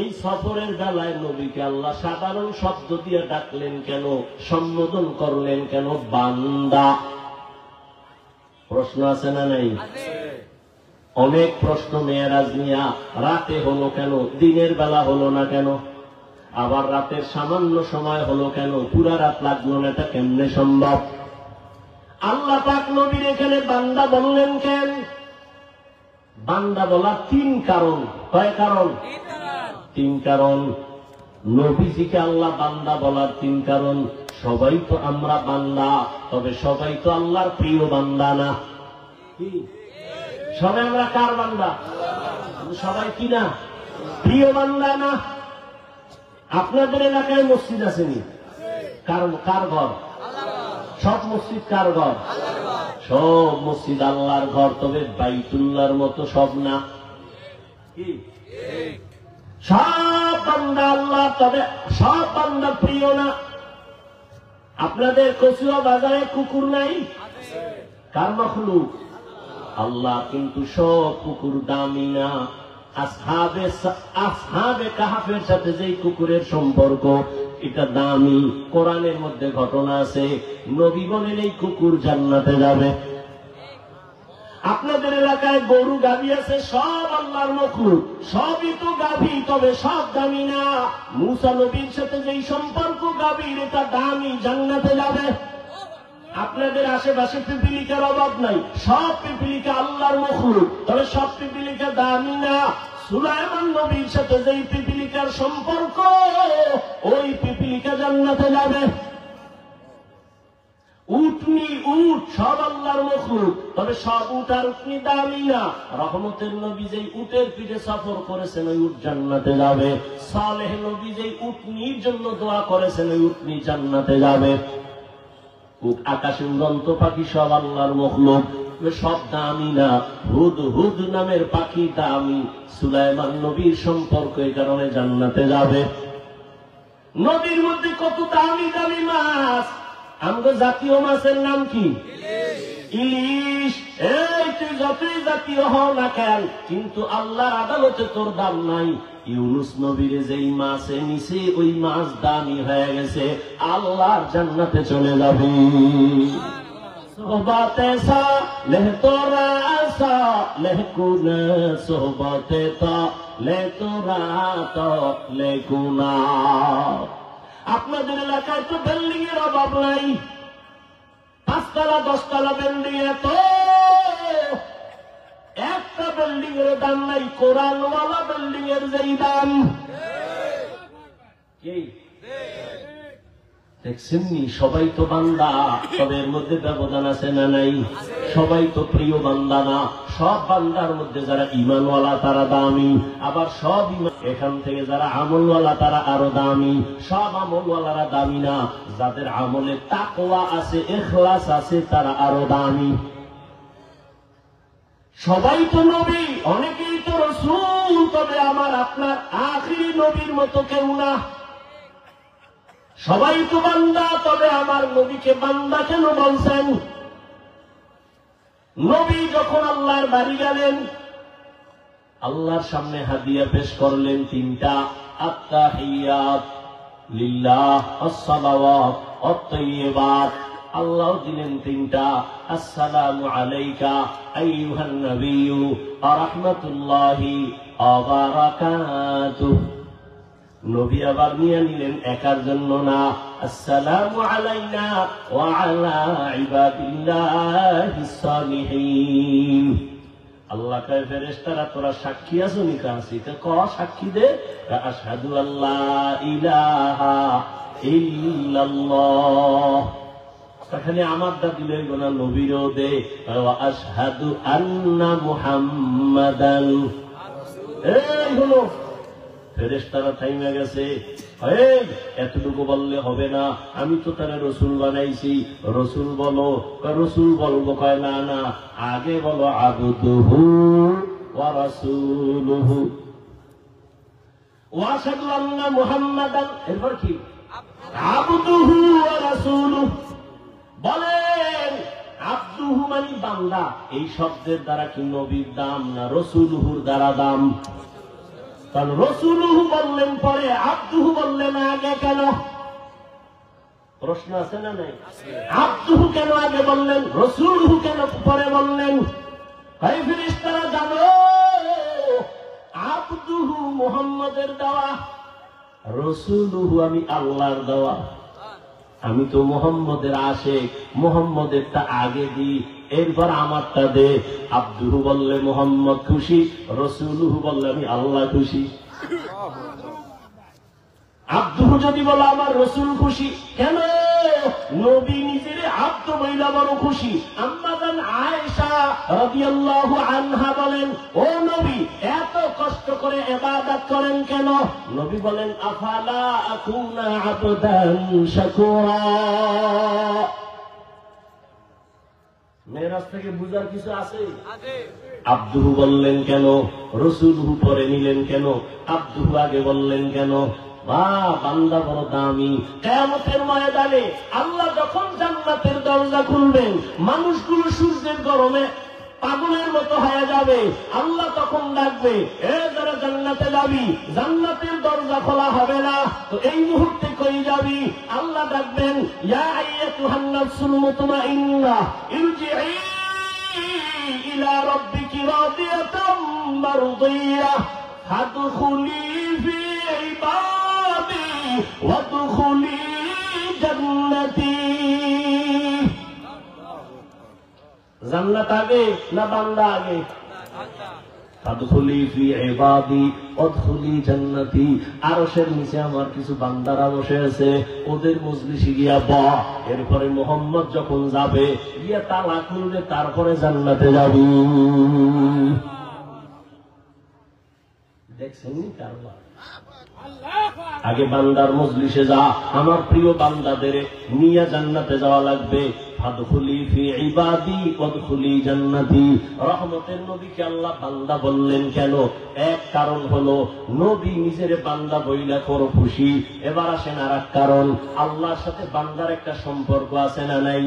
এই সফরের বেলায় নবীকে আল্লাহ সাধারণ শব্দ দিয়ে ডাকলেন কেন, সম্বোধন করলেন কেন? বান্দা। প্রশ্ন আছে না নাই? অনেক প্রশ্ন মেয়েরাজ নিয়া। রাতে হলো কেন, দিনের বেলা হলো না কেন? আবার রাতের সামান্য সময় হলো কেন, পুরা রাত লাগলো না, এটা কেমনে সম্ভব? আল্লাহ পাক নবীর এখানে বান্দা বললেন কেন? বান্দা বলার তিন কারণ। কয় কারণ? তিন কারণ। নবীজিকে আল্লাহ বান্দা বলার তিন কারণ। সবাই তো আমরা বান্দা, তবে সবাই তো আল্লাহর প্রিয় বান্দা না। কি সবাই আমরা কার বান্দা? সবাই কি না প্রিয় বান্দা না? আপনাদের এলাকায় মসজিদ আসেনি? কার ঘর? সব মসজিদ কার ঘর? সব মসজিদ আল্লাহর ঘর, তবে বাইতুল্লাহর মতো সব না। কি সব বান্দা আল্লাহ, তবে সব বান্দা প্রিয় না। আপনাদের কচুয়া বাজারে কুকুর নাই? কার মাখলুক? আল্লাহ। কিন্তু সব কুকুর দামি না। আসহাবে কাহাফের সাথে যেই কুকুরের সম্পর্ক, এটা দামি। কোরআনের মধ্যে ঘটনা আছে, নবী বলেন এই কুকুর জান্নাতে যাবে। আপনাদের এলাকায় গরু গাভী আছে, সব আল্লাহর মখলুক, সবই তো গাভী, তবে সব দামি না। মুসা নবীর সাথে যেই সম্পর্ক গাভীর, এটা দামি, জান্নাতে যাবে। আপনাদের আশেপাশে পিপিলিকার অভাব নাই, সব পিপিলিকা আল্লাহর মখলুক, তবে সব পিপিলিকা দামি না। সুলাইমান নবীর সাথে যেই পিপিলিকার সম্পর্ক, ওই পিপিলিকা জান্নাতে যাবে। উটনি, উট সব আল্লাহর মখলুক, তবে সব উট আর উটনি দামি না। রহমতের নবী যেই উটের পিঠে সফর করেছেন, ওই উট জান্নাতে যাবে। সালেহ নবী যেই উটনির জন্য দোয়া করেছেন, ওই উটনি জান্নাতে যাবে। আকাশে উড়ন্ত পাখি সব আল্লাহর মখলুক, সব দামি না। হুদ হুদ নামের পাখি দামি, সুলাইমান নবীর সম্পর্ক, এই কারণে জান্নাতে যাবে। নদীর মধ্যে কত দামি দামি মাছ। আমাদের জাতীয় মাছের নাম কি? ইলিশ। এই তুই যতই জাতীয় হও না কেন, কিন্তু আল্লাহর আদালতে তোর দাম নাই। ইউনুস নবীরে যেই মাছে নিছে, ওই মাছ দামি হয়ে গেছে, আল্লাহর জান্নাতে চলে যাবে। সোহবতে সালেহ তোরা সালেহ কুনা, সোহবতে সালেহ তোরা সালেহ কুনা। আপনাদের এলাকায় তো বিল্ডিং এর অভাব নাই, 5 তলা 10 তলা বিল্ডিং, এত একটা বিল্ডিং এর দাম নাই কোরআনওয়ালা বিল্ডিং এর যেই দাম। দেখছেননি? সবাই তো বান্দা, তবে এর মধ্যে ব্যবধান আছে না নাই? সবাই তো প্রিয় বান্দা না। সব বান্দার মধ্যে যারা ঈমানওয়ালা তারা দামি, আবার সব এখান থেকে যারা আমলওয়ালা তারা আরো দামি। সব আমলওয়ালারা দামি না, যাদের আমলে তাকওয়া আছে, ইখলাস আছে, তারা আরো দামি। সবাই তো নবী, অনেকেই তো রাসূল, তবে আমার আপনার আখিরি নবীর মতো কেউ না। সবাই তো বান্দা, তবে আমার নবীকে বান্দা কেন বলছেন? নবী যখন আল্লাহর বাড়ি গেলেন, আল্লাহর সামনে হাদিয়া পেশ করলেন তিনটা। আত্তাহিয়াত লিল্লাহ, আসসালাওয়াত আত-তাইয়্যিবাত। আল্লাহ দিলেন তিনটা। আসসালামু আলাইকা আইয়ুহান নাবিয়্যু ওয়া রাহমাতুল্লাহি ওয়া বারাকাতুহু। নবী আবার নিয়ে নিলেন একার জন্য না, আসসালামু আলাইনা ওয়া আলা ইবাদিল্লাহিস সালিহিন। আল্লাহ কয় ফেরেশতারা তোরা সাক্ষী আছো নি? কাছে ক সাক্ষী দে। আশহাদু আল্লা ইলাহা ইল্লাল্লাহ। খালি আমার দা দিলে গোনা, নবীরও দে। আশহাদু আন্না মুহাম্মাদান। এই হলো ফেরেশতারা থাইমা গেছে। এতটুকু বললে হবে না, আমি তো তারা রসুল বানাইছি, রসুল বলো। রসুল বলবো? কয় না না, আগে বলো আবদুহু ওয়া রাসূলুহু ওয়া আশহাদু আন্না মুহাম্মাদান। এরপর কি? আবদুহু ওয়া রাসূলুহু। বলেন আবদুহু মানে বান্দা, এই শব্দের দ্বারা কি নবীর দাম না রাসূলুহুর দ্বারা দাম? কারণ রসুলুহু বললেন পরে, আব্দুহু বললেন আগে কেন? প্রশ্ন আছে না নাই? আব্দুহু কেন আগে বললেন, রসুলুহু কেন পরে বললেন? ভাই ফেরেশতারা জানো, আব্দুহু মুহাম্মদের দেওয়া, রসুলুহু আমি আল্লাহর দেওয়া। আমি তো মুহাম্মদের আশিক, মুহাম্মদেরটা আগে দিই, এরপর আমারটা দে। আব্দুহু বললে মুহাম্মদ খুশি, রসুলুহু বললে আমি আল্লাহ খুশি। আব্দুহু যদি বলে আমার রসুল খুশি, কেন? নবী নিজের আব্দ বইলা বড় খুশি। আম্মা জান আয়েশা রাদিয়াল্লাহু আনহা বলেন, ও নবী এত কষ্ট করে ইবাদত করেন কেন? নবী বলেন, আফালা আকুনা আবদান শাকুরা। মেরাজ থেকে বুঝার কিছু আছে? আব্দুহু বললেন কেন, রসুলহু পরে নিলেন কেন, আব্দুহু আগে বললেন কেন? বান্দা বড় দামি। কিয়ামতের ময়দানে আল্লাহ যখন জান্নাতের দরজা খুলবেন, মানুষগুলো সূর্যের গরমে পাগলের মতো হয়ে যাবে। আল্লাহ তখন ডাকবে, এ যারা জান্নাতে যাবি, জান্নাতের দরজা খোলা হবে না, তো এই মুহূর্তে কই যাবি? আল্লাহ ডাকবেন, ইয়া আইয়াতুহান নাফসুল মুতমাইন্নাহ ইরজিই ইলা রাব্বিকি রাদিয়াতাম মারদিয়াহ ফাদখুলি ফি ইবাদি ওয়াদখুলি জান্নাতি। জান্নাত আগে না বান্দা আগে? ফাদখুলি ফি ইবাদি ওয়াদখুলি জান্নাতি। আরশের নিচে আমার কিছু বান্দারা বসে আছে, ওদের মজলিসে গিয়া বহ। এরপরে মুহাম্মদ যখন যাবে, গিয়া তালা খুলবে, তারপরে জান্নাতে যাবি। দেখছেন কারবার? আগে বান্দার মজলিসে যা, আমার প্রিয় বান্দাদের নিয়ে জান্নাতে যাওয়া লাগবে। ফাদখুলি ফি ইবাদি ওয়াদখুলি জান্নাতি। রহমতের নবীকে আল্লাহ বান্দা বললেন কেন? এক কারণ হলো নবী নিজের বান্দা বইলা করো খুশি। এবার আসেন আর এক কারণ, আল্লাহর সাথে বান্দার একটা সম্পর্ক আছে না নাই?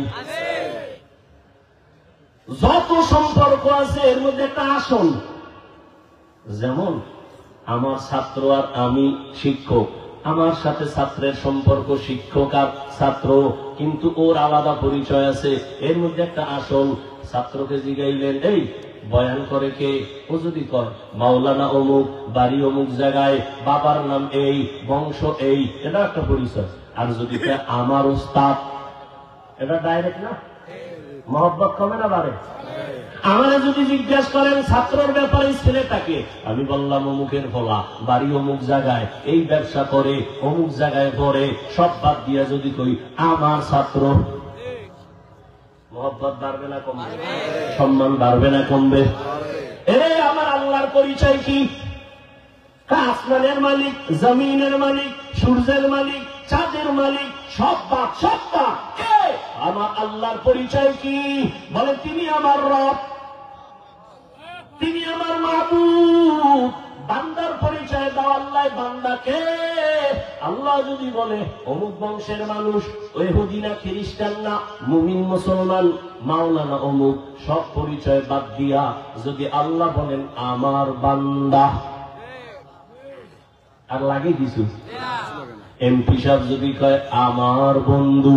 যত সম্পর্ক আছে এর মধ্যে একটা আসল, যেমন আমার ছাত্র আর আমি শিক্ষক, আমার সাথে ছাত্রের সম্পর্ক শিক্ষক আর ছাত্র, কিন্তু ওর আলাদা পরিচয় আছে। এর মধ্যে একটা আসল। ছাত্রকে জিগাইলেন, এই বয়ান করে কে? ও যদি কয় মাওলানা অমুক, বাড়ি অমুক জায়গায়, বাবার নাম এই, বংশ এই, এটা একটা পরিচয়। আর যদি আমার উস্তাদ, এটা ডাইরেক্ট না? মহব্বত কমে না বাড়ে? আমার যদি জিজ্ঞাসা করেন ছাত্রের ব্যাপারে ছেলেটাকে, আমি বললাম অমুকের ফলা, বাড়ি অমুক জায়গায়, এই ব্যবসা করে, অমুক জায়গায় পড়ে, সব বাদ দিয়া যদি কই আমার ছাত্র, মহব্বত বাড়বে না কমবে? সম্মান বাড়বে না কমবে? আমার আল্লাহর পরিচয় কি? আসমানের মালিক, জমিনের মালিক, সূর্যের মালিক, চাঁদের মালিক, সব বাদ, সব বাদ। আমার আল্লাহর পরিচয় কি? বলে তিনি আমার রব, তিনি আমার মাবুদ। বান্দার পরিচয় দাও আল্লাহ বান্দাকে। আল্লাহ যদি বলে অমুক বংশের মানুষ, ইহুদি না খ্রিস্টান না মুমিন মুসলমান, মাওলানা অমুক, সব পরিচয় বাদ দিয়া যদি আল্লাহ বলেন আমার বান্দা, আর লাগে কিছু? এমপি সাহেব যদি কয় আমার বন্ধু,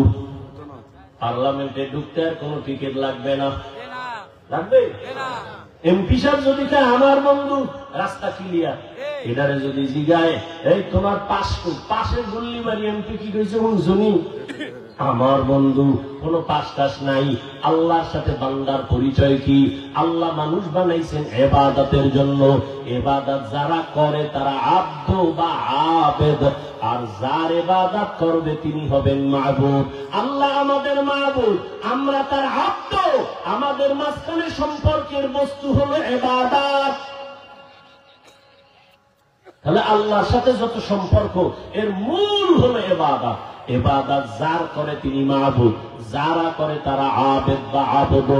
পার্লামেন্টে ঢুকতে আর কোন টিকিট লাগবে না? লাগবে? এমপি সাহেব যদি কয় আমার বন্ধু, রাস্তা ক্লিয়ার। এটারে যদি জিগায়, এই তোমার পাশের গুল্লি বাড়ি এমপি কি কইছে শুনি, আমার বন্ধু, কোন পাশ টাস নাই। আল্লাহর সাথে বান্দার পরিচয় কি? আল্লাহ মানুষ বানাইছেন ইবাদতের জন্য। ইবাদত যারা করে তারা আব্দ বা আবেদ, আর যার ইবাদত করবে তিনি হবেন মাবুদ। আল্লাহ আমাদের মাবুদ, আমরা তার আব্দ। আমাদের মাঝখানে সম্পর্কের বস্তু হলো ইবাদত। তাহলে আল্লাহর সাথে যত সম্পর্ক, এর মূল হলো ইবাদত। ইবাদত যার করে তিনি মাবুদ, যারা করে তারা আবেদ বা আবদ।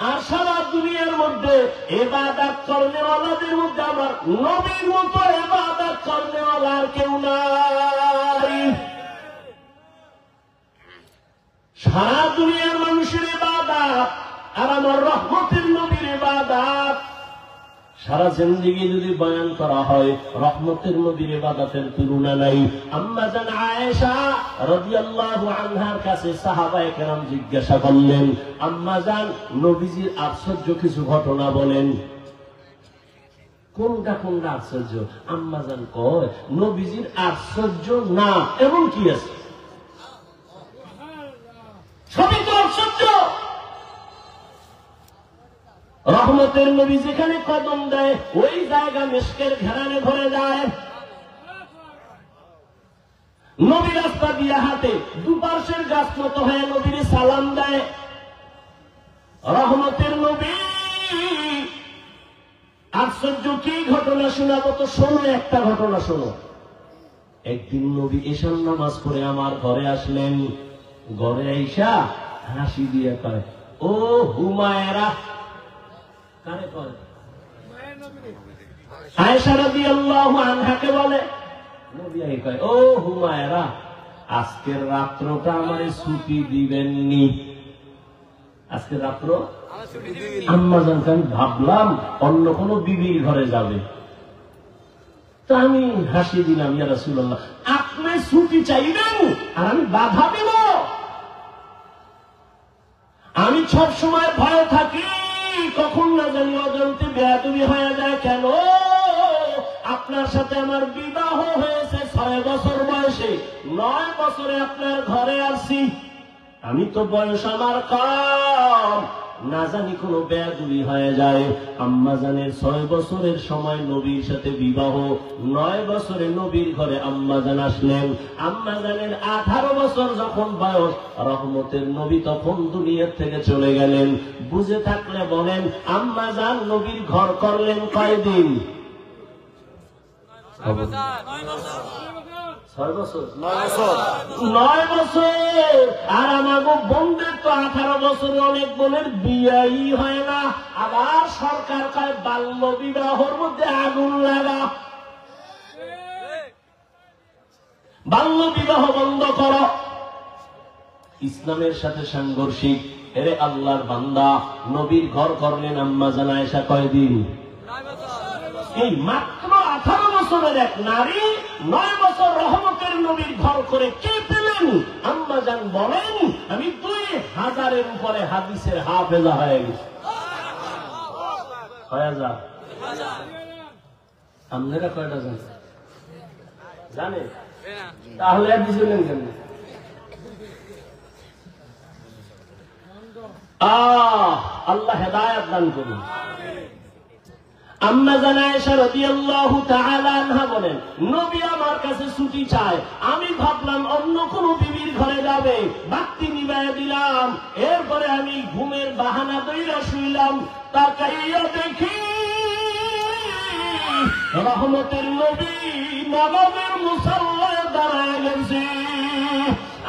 আর সারা দুনিয়ার মধ্যে ইবাদত করনেওয়ালাদের মধ্যে আমার নবীর মতো ইবাদত করনেওয়ালা আর কেউ নাই। সারা দুনিয়ার মানুষের ইবাদত আর আমার রহমতের নবীর ইবাদত। সারা জিন্দেগি যদি বয়ান করা হয় রহমতের নবীর ইবাদতের তুলনা নাই। আম্মা জান আয়েশা রাদিয়াল্লাহু আনহার কাছে সাহাবায়ে কেরাম জিজ্ঞাসা করলেন, আম্মা জান নবীজির আশ্চর্য কিছু ঘটনা বলেন। কোনটা কোনটা আশ্চর্য? আম্মা জান কয়, নবীজির আশ্চর্য না এমন কি আছে? সবই তো আশ্চর্য। রহমতের নবী যেখানে কদম দেয় ওই জায়গা মিশকের ঘেরানে ভরে যায়। নবী রাস্তা দিয়ে হাঁটে, দুপার্শ্বের গাছ মতো হয়ে নবীর সালাম দেয়। রহমতের নবী আশ্চর্য কি ঘটনা শোনাবো তো শোনো, একটা ঘটনা শোনো। একদিন নবী এশার নামাজ পড়ে আমার ঘরে আসলেন। ঘরে আইসা হাসি দিয়ে কয়, ও হুমায়রা। কারে কয়? আয়েশা রাদিয়াল্লাহু আনহাকে বলে। নবী কয়, ও হুমায়রা, আজকের রাত্রটা আমারে ছুটি দিবেননি? আজকের রাত্র আম্মা জানকে আমি ভাবলাম অন্য কোনো বিবির ঘরে যাবে, তো আমি হাসি দিলাম, ইয়া রাসূলুল্লাহ আপনি ছুটি চাইবেন আর আমি বাধা দিব? আমি সব সময় ভয় থাকি কখন না জানি অজান্তে বেয়াদবি হয়ে যায়। কেন? আপনার সাথে আমার বিবাহ হয়েছে 6 বছর বয়সে, 9 বছরে আপনার ঘরে আসছি। আমি তো বয়স আমার কম, না জানি কোনো বেয়াদবি হয়ে যায়। আম্মা জানের 6 বছরের সময় নবীর সাথে বিবাহ, 9 বছরে নবীর ঘরে আম্মা জান আসলেন। আম্মা জানের 18 বছর যখন বয়স, রহমতের নবী তখন দুনিয়ার থেকে চলে গেলেন। বুঝে থাকলে বলেন, আম্মা জান নবীর ঘর করলেন কয়দিন? 6 বছর। 9 বছর। আর আমাগো বোনদের তো 18 বছরে অনেক বোনের বিয়াই হয় না। আবার সরকার কয় বাল্য বিবাহর মধ্যে আগুন লাগা, বাল্য বিবাহ বন্ধ করো। ইসলামের সাথে সাংঘর্ষিক। এরে আল্লাহর বান্দা, নবীর ঘর করলেন আম্মা জান আয়েশা কয়দিন? এই মাত্র 18 বছরের এক নারী 9 বছর রহমতের নবীর ঘর করে কে পেলেন? আম্মা জান বলেন, আমি 2000-এর উপরে হাদিসের হাফেজা হয়ে গেছি। আপনারা কয়টা জানেন? তাহলে আর বুঝলেন কেন? আল্লাহ হেদায়েত দান করুন। আম্মা জান আয়েশা রাদিয়াল্লাহু তাআলা আনহা বলেন, নবী আমার কাছে ছুটি চায়। আমি ভাবলাম অন্য কোন বিবির ঘরে যাবে, বাতি নিভাইয়া দিলাম। এরপরে আমি ঘুমের বাহানা দইরা শুইলাম। তাকাইয়া দেখি রহমতের নবী নামাজের মুসাল্লায় দাঁড়ায় গেছে।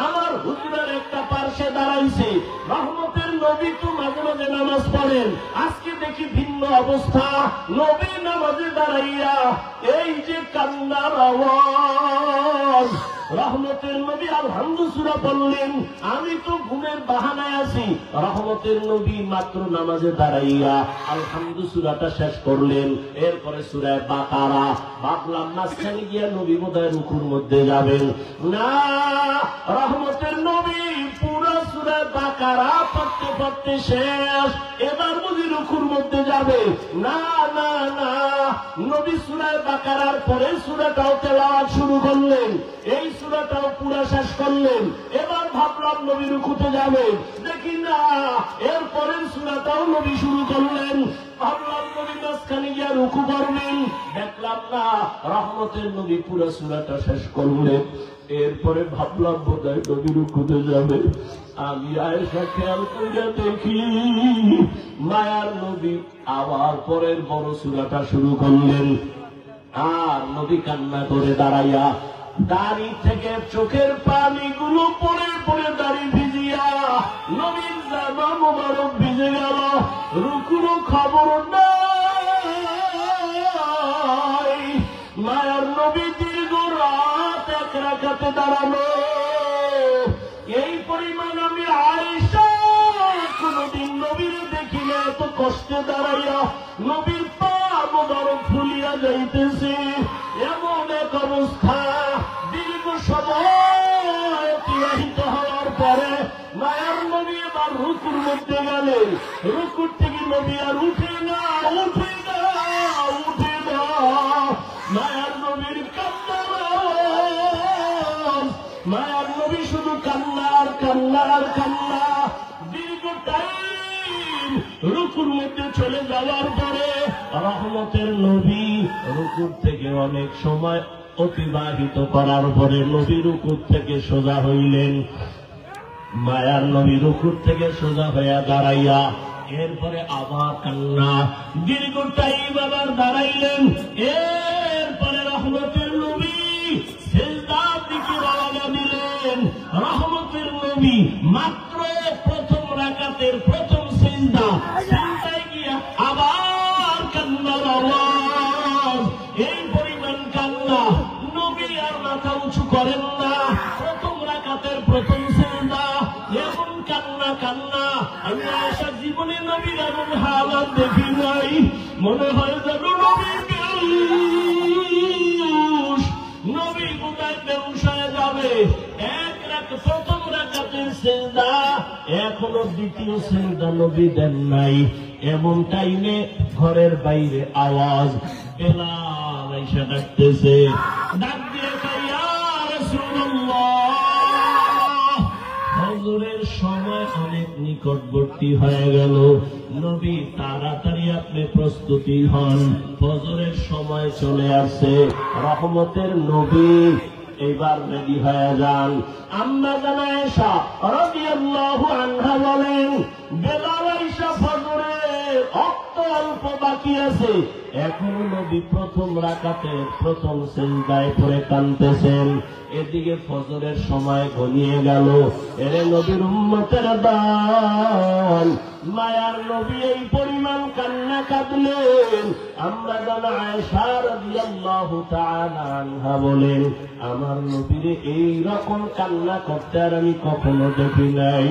আমার হুজুরের একটা পার্শ্বে দাঁড়াইছে। রহমতের নবী তো মাঝে মাঝে নামাজ পড়েন, আজকে দেখি ভিন্ন অবস্থা। নবী নামাজে দাঁড়াইয়া এই যে কান্নার আওয়াজ, রহমতের নবী আলহামদু সূরা পড়লেন। আমি তো ঘুমের বাহানায় আছি। রহমতের নবী মাত্র নামাজে দাঁড়াইয়া আলহামদু সূরাটা শেষ করলেন। এরপরে সূরা বাকারা। ভাবলাম মাঝখানে গিয়া নবী বোধহয় রুকুর মধ্যে যাবেন। না, রহমতের নবী পুরো সূরা বাকারা পড়তে পড়তে শেষ। এবার বুঝি রুকুর মধ্যে যাবে? না না না, নবী সূরা বাকারার পরে সূরাটাও তেলাওয়াত শুরু করলেন, এই সূরাটাও পুরো শেষ করলেন। এবার ভাবলাম নবী রুকুতে যাবেন, দেখি না, এরপরের সূরাটাও নবী শুরু করলেন। ভাবলাম নবী মাঝখানে গিয়া রুকু করবেন, দেখলাম না, রহমতের নবী পুরো সূরাটা শেষ করলেন। এরপরে ভাবলাম বোধহয় নবী রুকুতে যাবে। আমি আয়েশা খেয়াল কইরা দেখি মায়ার নবী আবার পরের বড় সূরাটা শুরু করলেন। আর নবী কান্না করে দাঁড়াইয়া দাড়ি থেকে চোখের পানিগুলো পড়ে পড়ে দাড়ি ভিজিয়া নবীর জামা মোবারক ভিজে গেল। রুকুরও খবর নাই। মায়ার নবী দীর্ঘ রাত এক রাকাতে দাঁড়ানো। এই পরিমাণ আমি আয়েশা কোনদিন নবীর দেখি না এত কষ্টে দাঁড়াইয়া। নবীর পা মোবারক ফুলিয়া যাইতেছে। এমন এক অবস্থা, দীর্ঘ সময় অতিবাহিত হওয়ার পরে মায়ার নবী এবার রুকুর মধ্যে গেলেন। রুকুর থেকে নবী আর উঠে না, উঠে না, উঠে না। মায়ার নবীর কান্নার আওয়াজ, মায়ার নবী শুধু কান্নার কান্নার কান্না। দীর্ঘ টাইম রুকুর মধ্যে চলে যাওয়ার পরে রহমতের নবী রুকুর থেকে অনেক সময় অতিবাহিত করার পরে নবী রুকুর থেকে সোজা হইলেন। মায়ার নবী রুকুর থেকে সোজা হইয়া দাঁড়াইয়া এরপরে আবার কান্না। দীর্ঘ টাইম আবার দাঁড়াইলেন। এরপরে রহমতের নবী সিজদার দিকে রওনা দিলেন। রহমতের নবী মাত্র প্রথম রাকাতের প্রথম সিজদা, সিজদায় গিয়া আবার কান্নার আওয়াজ। এই পরিমাণ কান্না, নবী আর মাথা উঁচু করেন না। প্রথম রাকাতের প্রথম সিজদা, এমন কান্না কান্না। আমি আয়েশা জীবনে নবীর এমন হালাত দেখি নাই। মনে হয় যেন নবীর বেহুশ, নবী কোথায় বেহুশ হয়ে যাবে। প্রথম রাকাতের সিজদা, এখনো দ্বিতীয় সিজদা নবী দেন নাই। এমন টাইমে ঘরের বাইরে আওয়াজ, বেলাল এসে ডাকতেছে। ডাক দিয়ে কয়, ইয়া রাসূলুল্লাহ, ফজরের সময় অনেক নিকটবর্তী হয়ে গেল। নবী তাড়াতাড়ি আপনি প্রস্তুতি হন, ফজরের সময় চলে আসছে। রহমতের নবী এবার রেডি হয়ে যান। আম্মা জানা আয়েশা রাদিয়াল্লাহু আনহা বলেন, বেলাল আয়েশা ফজরের অক্ত অল্প বাকি আছে, এখনো নবী প্রথম রাকাতের প্রথম সিজদায় পড়ে কাঁদতেছেন। এদিকে ফজরের সময় ঘনিয়ে গেল। এরে নবীর উম্মতের দল, মায়ার নবী এই পরিমাণ কান্না কাঁদলেন। আমরা জানা আয়েশা রাদিয়াল্লাহু তাআলা আনহা বলেন, আমার নবীরে এই রকম কান্না করতে আর আমি কখনো দেখি নাই।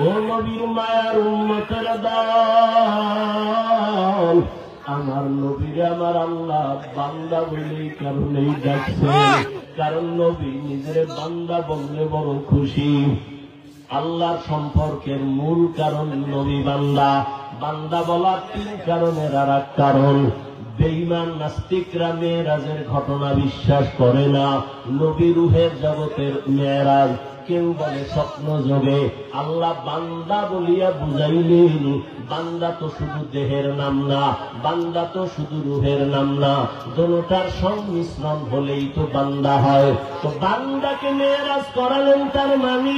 ও নবীর মায়ার উম্মতের দল, আমার নবীরে আমার আল্লাহ বান্দা বলেই কারণেই ডাকছে। কারণ নবী নিজের বান্দা বললে বড় খুশি। আল্লাহর সম্পর্কের মূল কারণ নবী বান্দা। বান্দা বলার তিন কারণের আর এক কারণ। বেঈমান নাস্তিকরা মেরাজের ঘটনা বিশ্বাস করে না। নবী রুহের জগতের মেরাজ, কেউ বলে স্বপ্ন যোগে। আল্লাহ বান্দা বলিয়া বুঝাইলেন, বান্দা তো শুধু দেহের নাম না, বান্দা তো শুধু রুহের নাম না, দোনোটার সংমিশ্রণ হলেই তো বান্দা হয়। তো বান্দাকে মেরাজ করালেন, তার মানে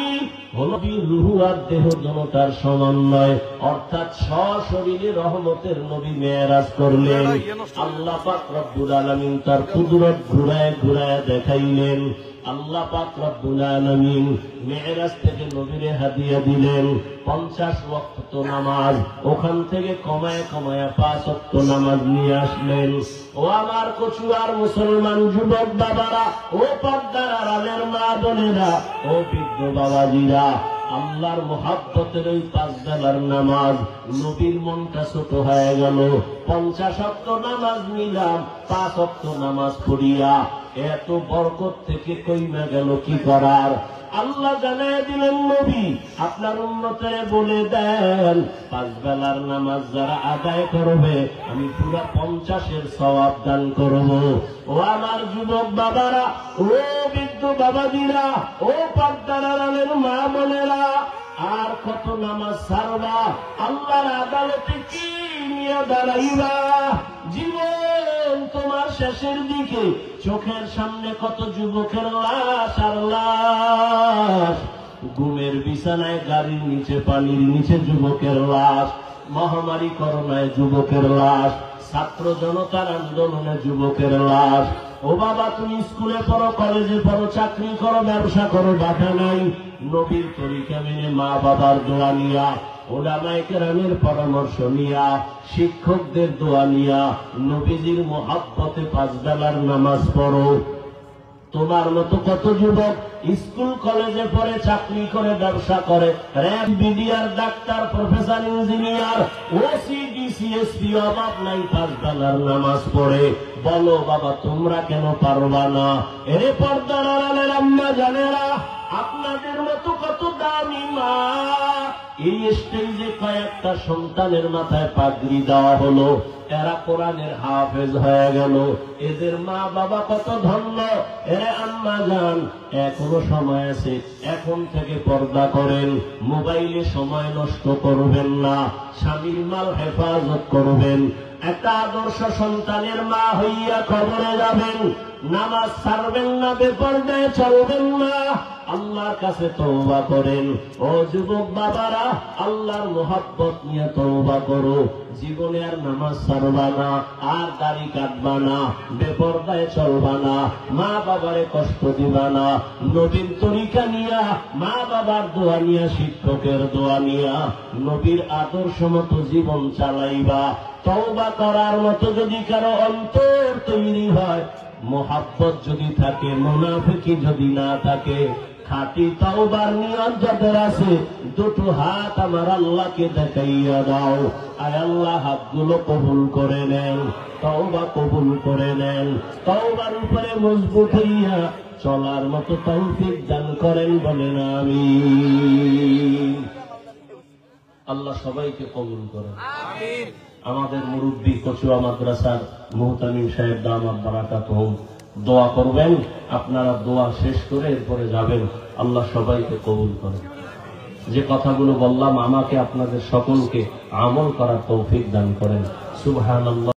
নবী রুহু আর দেহ দোনোটার সমন্বয়, অর্থাৎ সশরীরে রহমতের নবী মেরাজ করলেন। আল্লাহ পাক রব্বুল আলামিন তার কুদরত ঘুরায় ঘুরায় দেখাইলেন। আল্লাহ পাক রব্বুল আলামিন মেরাজ থেকে নবীরে হাদিয়া দিলেন 50 ওয়াক্ত নামাজ। ওখান থেকে কমায় কমায় 5 ওয়াক্ত নামাজ নিয়ে আসলেন। ও আমার কচুয়ার মুসলমান যুবক বাবারা, ও পর্দার আড়ালের মা বোনেরা, ও বৃদ্ধ বাবাজিরা, আল্লাহর মহাব্বতের ওই 5 বেলার নামাজ, নবীর মনটা ছোট হয়ে গেল। 50 ওয়াক্ত নামাজ নিলাম, 5 ওয়াক্ত নামাজ পড়িয়া এত বরকত থেকে কইমা গেল কি করার। আল্লাহ জানায় দিলেন, নবী আপনার উম্মতের বলে দেন, 5 বেলার নামাজ যারা আদায় করবে আমি পুরা 50-এর সওয়াব দান করব। ও আমার যুবক বাবারা, ও বৃদ্ধ বাবাজিরা, ও পর্দার আড়ালের মা বোনেরা, আর কত নামাজ ছাড়বা? আল্লাহর আদালতে কি নিয়ে দাঁড়াইবা? জীবন তোমার শেষের দিকে, চোখের সামনে কত যুবকের লাশ আর লাশ। ঘুমের বিছানায়, গাড়ির নিচে, পানির নিচে যুবকের লাশ। মহামারী করোনায় যুবকের লাশ। ছাত্র জনতার আন্দোলনে যুবকের লাশ। ও বাবা, তুমি স্কুলে পড়ো, কলেজে পড়ো, চাকরি করো, ব্যবসা করো, বাধা নাই। নবীর তরিকা মেনে, মা বাবার দোয়া নিয়া, উলামায়ে কেরামের পরামর্শ নিয়া, শিক্ষকদের দোয়া নিয়া, নবীজির মহব্বতে 5 বেলার নামাজ পড়ো। তোমার মতো কত যুবক স্কুল কলেজে পড়ে, চাকরি করে, ব্যবসা করে, RAB, BDR, doctor, professor, engineer, OC, DC, SP, অভাব নাই, 5 বেলার নামাজ পড়ে। বলো বাবা তোমরা কেন পারবা না? এরে পর্দার আড়ালের আম্মা জানেরা, আপনাদের মতো কত দামি মা, এই স্টেজে কয়েকটা সন্তানের মাথায় পাগড়ি দেওয়া হলো, এরা কোরআনের হাফেজ হয়ে গেল। এদের মা বাবা কত ধন্য। এরে আম্মা জান, এখনো সময় আছে, এখন থেকে পর্দা করেন, মোবাইলে সময় নষ্ট করবেন না, স্বামীর মাল হেফাজত করবেন। একটা আদর্শ সন্তানের মা হইয়া কবরে যাবেন, নামাজ ছাড়বেন না, বেপরদায় চলবেন না, আল্লাহর কাছে তওবা করেন। ও যুবক বাবারা, আল্লাহর মোহাব্বত নিয়ে তওবা করো, জীবনে আর নামাজ ছাড়বা না, আর দাড়ি কাটবা না, বেপরদায় চলবা না, মা বাবারে কষ্ট দিবা না, নবীর তরিকা নিয়া, মা বাবার দোয়া নিয়া, শিক্ষকের দোয়া নিয়া, নবীর আদর্শ মতো জীবন চালাইবা। তওবা করার মতো যদি কারো অন্তর তৈরি হয়, মোহাব্বত যদি থাকে, মুনাফিকি যদি না থাকে, খাঁটি তওবার নিয়ত যাদের আছে, দুটো হাত আমার আল্লাহকে দেখাইয়া দাও। আয় আল্লাহ, হাতগুলো কবুল করে নেন, তওবা কবুল করে নেন, তওবার উপরে মজবুত হইয়া চলার মতো তৌফিক দান করেন, বলেন আমিন। আল্লাহ সবাইকে কবুল করেন। আমাদের মুরব্বী কচুয়া মাদ্রাসার মুহতামিম সাহেব দামাত বারাকাতুহুম দোয়া করবেন, আপনারা দোয়া শেষ করে এরপরে যাবেন। আল্লাহ সবাইকে কবুল করেন। যে কথাগুলো বললাম, আমাকে আপনাদের সকলকে আমল করার তৌফিক দান করেন। সুবহানাল্লাহ।